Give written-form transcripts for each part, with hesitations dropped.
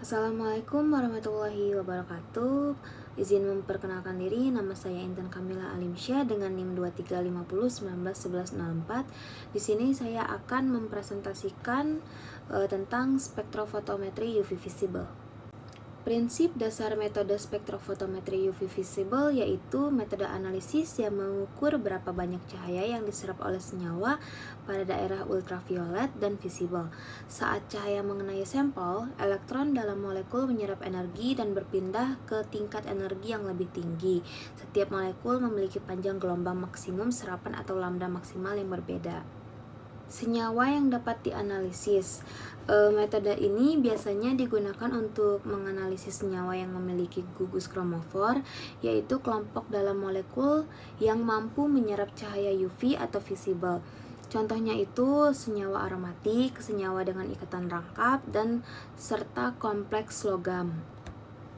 Assalamualaikum warahmatullahi wabarakatuh. Izin memperkenalkan diri, nama saya Intan Kamila Alimsyah dengan NIM 2350191104. Di sini saya akan mempresentasikan tentang spektrofotometri UV visible. Prinsip dasar metode spektrofotometri UV visible yaitu metode analisis yang mengukur berapa banyak cahaya yang diserap oleh senyawa pada daerah ultraviolet dan visible. Saat cahaya mengenai sampel, elektron dalam molekul menyerap energi dan berpindah ke tingkat energi yang lebih tinggi. Setiap molekul memiliki panjang gelombang maksimum serapan atau lambda maksimal yang berbeda. Senyawa yang dapat dianalisis. Metode ini biasanya digunakan untuk menganalisis senyawa yang memiliki gugus kromofor, yaitu kelompok dalam molekul yang mampu menyerap cahaya UV atau visible. Contohnya itu senyawa aromatik, senyawa dengan ikatan rangkap, dan serta kompleks logam.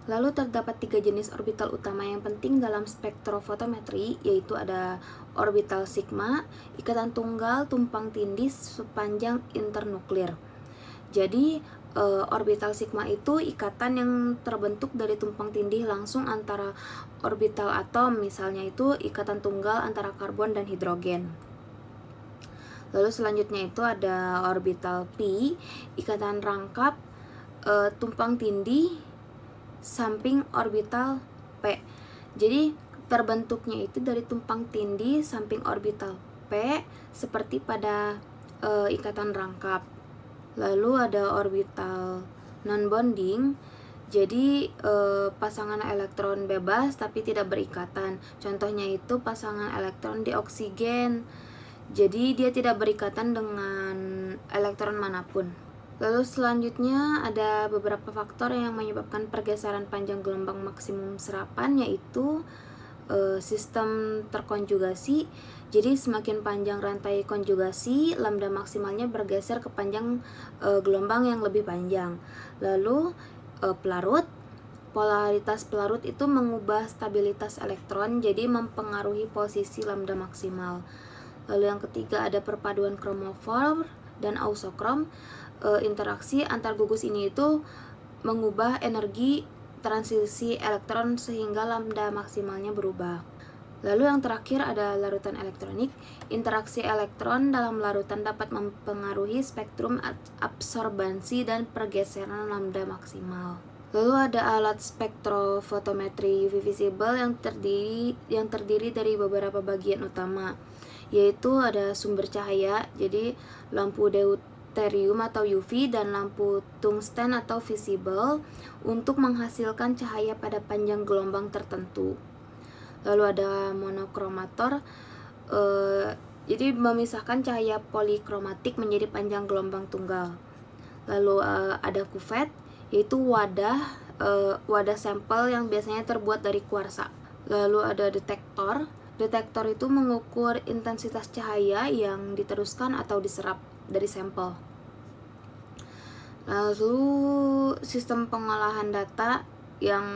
Lalu terdapat 3 jenis orbital utama yang penting dalam spektrofotometri, yaitu ada orbital sigma, ikatan tunggal tumpang tindih sepanjang internuklir. Jadi orbital sigma itu ikatan yang terbentuk dari tumpang tindih langsung antara orbital atom, misalnya itu ikatan tunggal antara karbon dan hidrogen. Lalu selanjutnya itu ada orbital pi, ikatan rangkap tumpang tindih samping orbital P. Jadi terbentuknya itu dari tumpang tindih samping orbital P seperti pada ikatan rangkap. Lalu ada orbital non-bonding. Jadi pasangan elektron bebas tapi tidak berikatan. Contohnya itu pasangan elektron di oksigen. Jadi dia tidak berikatan dengan elektron manapun. Lalu selanjutnya ada beberapa faktor yang menyebabkan pergeseran panjang gelombang maksimum serapan, yaitu sistem terkonjugasi. Jadi semakin panjang rantai konjugasi, lambda maksimalnya bergeser ke panjang gelombang yang lebih panjang. Lalu pelarut. Polaritas pelarut itu mengubah stabilitas elektron, jadi mempengaruhi posisi lambda maksimal. Lalu yang ketiga ada perpaduan kromofor dan ausokrom. Interaksi antar gugus ini itu mengubah energi transisi elektron sehingga lambda maksimalnya berubah. Lalu yang terakhir ada larutan elektronik. Interaksi elektron dalam larutan dapat mempengaruhi spektrum absorbansi dan pergeseran lambda maksimal. Lalu ada alat spektrofotometri UV visible yang terdiri dari beberapa bagian utama, yaitu ada sumber cahaya, jadi lampu deuterium atau UV dan lampu tungsten atau visible untuk menghasilkan cahaya pada panjang gelombang tertentu. Lalu ada monokromator, jadi memisahkan cahaya polikromatik menjadi panjang gelombang tunggal. Lalu ada kuvet, yaitu wadah sampel yang biasanya terbuat dari kuarsa. Lalu ada detektor. Detektor itu mengukur intensitas cahaya yang diteruskan atau diserap dari sampel. Lalu sistem pengolahan data yang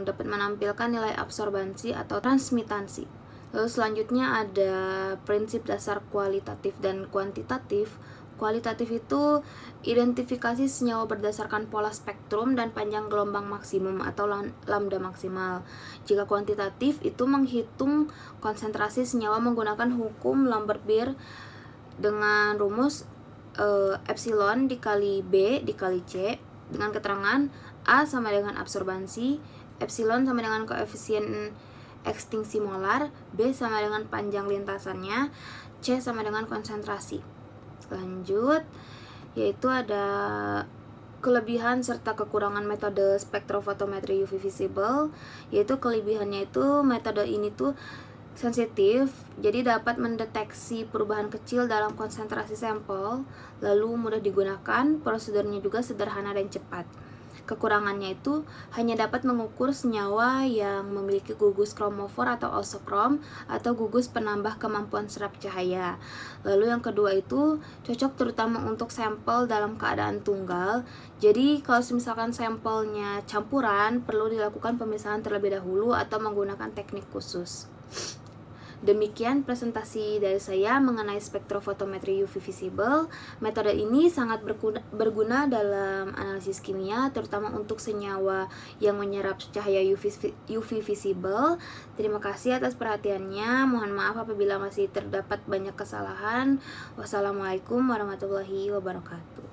dapat menampilkan nilai absorbansi atau transmitansi. Lalu selanjutnya ada prinsip dasar kualitatif dan kuantitatif. Kualitatif itu identifikasi senyawa berdasarkan pola spektrum dan panjang gelombang maksimum atau lambda maksimal. Jika kuantitatif itu menghitung konsentrasi senyawa menggunakan hukum Lambert-Beer dengan rumus epsilon dikali B dikali C dengan keterangan A sama dengan absorbansi, epsilon sama dengan koefisien ekstinksi molar, B sama dengan panjang lintasannya, C sama dengan konsentrasi. Lanjut, yaitu ada kelebihan serta kekurangan metode spektrofotometri UV visible. Yaitu kelebihannya itu metode ini tuh sensitif, jadi dapat mendeteksi perubahan kecil dalam konsentrasi sampel, lalu mudah digunakan, prosedurnya juga sederhana dan cepat. Kekurangannya itu hanya dapat mengukur senyawa yang memiliki gugus kromofor atau ausokrom atau gugus penambah kemampuan serap cahaya. Lalu yang kedua itu cocok terutama untuk sampel dalam keadaan tunggal. Jadi kalau misalkan sampelnya campuran, perlu dilakukan pemisahan terlebih dahulu atau menggunakan teknik khusus. Demikian presentasi dari saya mengenai spektrofotometri UV visible. Metode ini sangat berguna dalam analisis kimia, terutama untuk senyawa yang menyerap cahaya UV visible. Terima kasih atas perhatiannya. Mohon maaf apabila masih terdapat banyak kesalahan. Wassalamualaikum warahmatullahi wabarakatuh.